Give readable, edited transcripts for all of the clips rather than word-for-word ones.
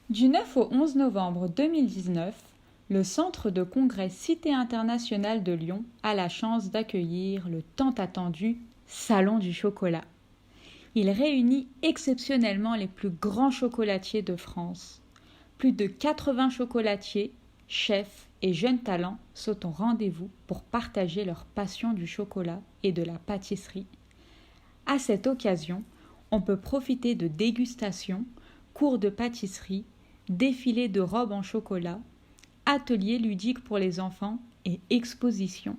Du 9 au 11 novembre 2019, le Centre de congrès Cité internationale de Lyon a la chance d'accueillir le tant attendu Salon du chocolat. Il réunit exceptionnellement les plus grands chocolatiers de France. Plus de 80 chocolatiers, chefs et jeunes talents sont au rendez-vous pour partager leur passion du chocolat et de la pâtisserie. À cette occasion, on peut profiter de dégustations, cours de pâtisserie, défilés de robes en chocolat, ateliers ludiques pour les enfants et expositions.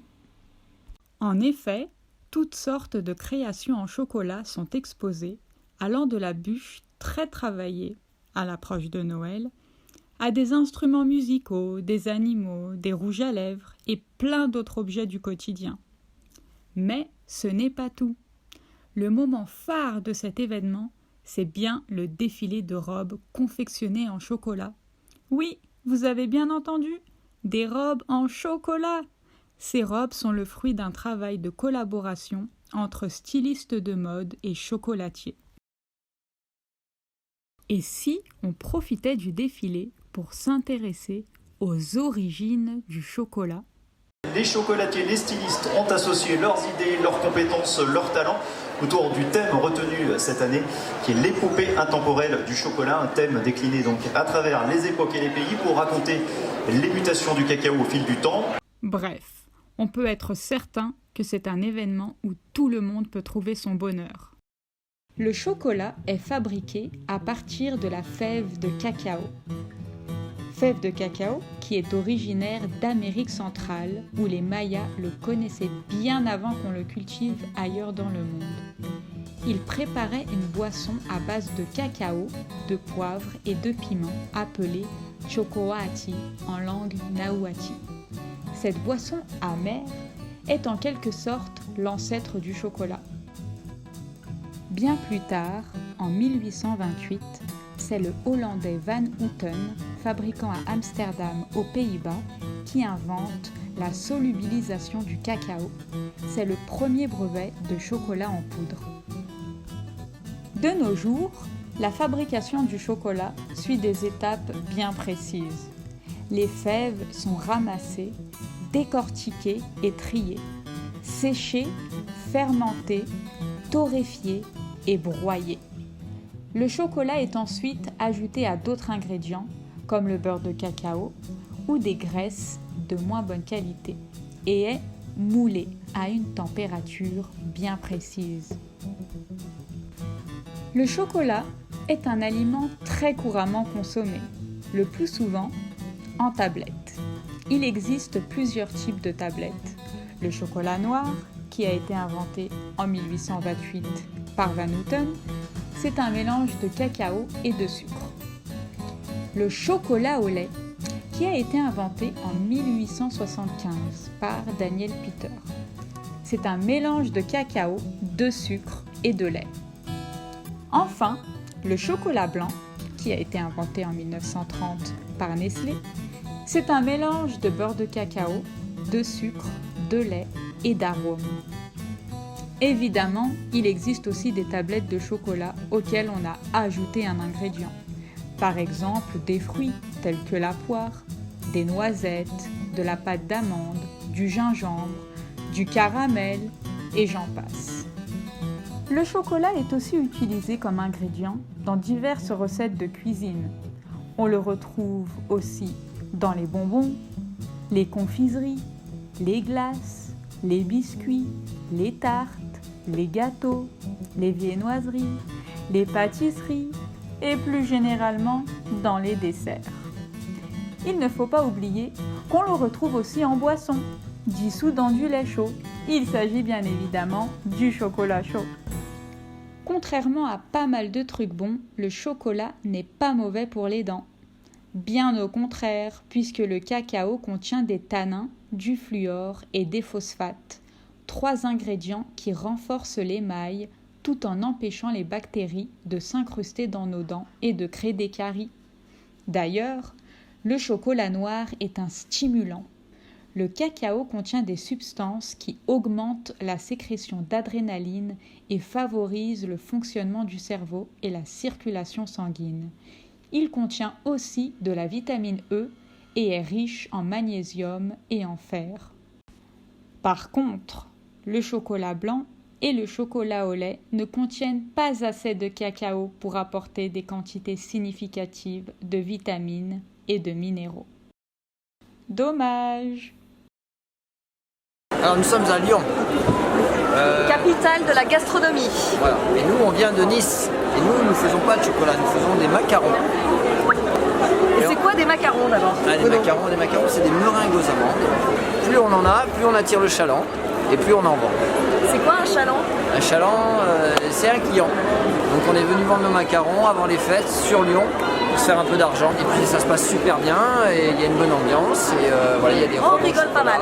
En effet, toutes sortes de créations en chocolat sont exposées, allant de la bûche très travaillée, à l'approche de Noël, à des instruments musicaux, des animaux, des rouges à lèvres et plein d'autres objets du quotidien. Mais ce n'est pas tout. Le moment phare de cet événement, c'est bien le défilé de robes confectionnées en chocolat. Oui, vous avez bien entendu, des robes en chocolat. Ces robes sont le fruit d'un travail de collaboration entre stylistes de mode et chocolatiers. Et si on profitait du défilé pour s'intéresser aux origines du chocolat? Les chocolatiers, les stylistes ont associé leurs idées, leurs compétences, leurs talents autour du thème retenu cette année, qui est l'épopée intemporelle du chocolat, un thème décliné donc à travers les époques et les pays pour raconter les mutations du cacao au fil du temps. Bref, on peut être certain que c'est un événement où tout le monde peut trouver son bonheur. Le chocolat est fabriqué à partir de la fève de cacao. Fève de cacao qui est originaire d'Amérique centrale où les Mayas le connaissaient bien avant qu'on le cultive ailleurs dans le monde. Ils préparaient une boisson à base de cacao, de poivre et de piment appelée chocoati en langue nahuatl. Cette boisson amère est en quelque sorte l'ancêtre du chocolat. Bien plus tard, en 1828, c'est le Hollandais Van Houten, fabricant à Amsterdam aux Pays-Bas, qui invente la solubilisation du cacao. C'est le premier brevet de chocolat en poudre. De nos jours, la fabrication du chocolat suit des étapes bien précises. Les fèves sont ramassées, décortiquées et triées, séchées, fermentées, torréfiées et broyées. Le chocolat est ensuite ajouté à d'autres ingrédients comme le beurre de cacao ou des graisses de moins bonne qualité et est moulé à une température bien précise. Le chocolat est un aliment très couramment consommé, le plus souvent en tablette. Il existe plusieurs types de tablettes. Le chocolat noir, qui a été inventé en 1828 par Van Houten, c'est un mélange de cacao et de sucre. Le chocolat au lait, qui a été inventé en 1875 par Daniel Peter. C'est un mélange de cacao, de sucre et de lait. Enfin, le chocolat blanc, qui a été inventé en 1930 par Nestlé, c'est un mélange de beurre de cacao, de sucre, de lait et d'arômes. Évidemment, il existe aussi des tablettes de chocolat auxquelles on a ajouté un ingrédient. Par exemple, des fruits tels que la poire, des noisettes, de la pâte d'amande, du gingembre, du caramel et j'en passe. Le chocolat est aussi utilisé comme ingrédient dans diverses recettes de cuisine. On le retrouve aussi dans les bonbons, les confiseries, les glaces, les biscuits, les tartes, les gâteaux, les viennoiseries, les pâtisseries et plus généralement dans les desserts. Il ne faut pas oublier qu'on le retrouve aussi en boisson, dissous dans du lait chaud. Il s'agit bien évidemment du chocolat chaud. Contrairement à pas mal de trucs bons, le chocolat n'est pas mauvais pour les dents. Bien au contraire, puisque le cacao contient des tanins, du fluor et des phosphates, 3 ingrédients qui renforcent l'émail tout en empêchant les bactéries de s'incruster dans nos dents et de créer des caries. D'ailleurs, le chocolat noir est un stimulant. Le cacao contient des substances qui augmentent la sécrétion d'adrénaline et favorisent le fonctionnement du cerveau et la circulation sanguine. Il contient aussi de la vitamine E et est riche en magnésium et en fer. Par contre, le chocolat blanc et le chocolat au lait ne contiennent pas assez de cacao pour apporter des quantités significatives de vitamines et de minéraux. Dommage! Alors nous sommes à Lyon. Capitale de la gastronomie. Voilà. Et nous on vient de Nice. Et nous ne faisons pas de chocolat, nous faisons des macarons. Et c'est quoi des macarons d'abord? Des macarons c'est des meringues aux amandes. Plus on en a, plus on attire le chaland et plus on en vend. C'est quoi un chaland? Un chaland, c'est un client. Donc on est venu vendre nos macarons avant les fêtes sur Lyon pour se faire un peu d'argent. Et puis ça se passe super bien et il y a une bonne ambiance et voilà, il y a des on rigole pas mal.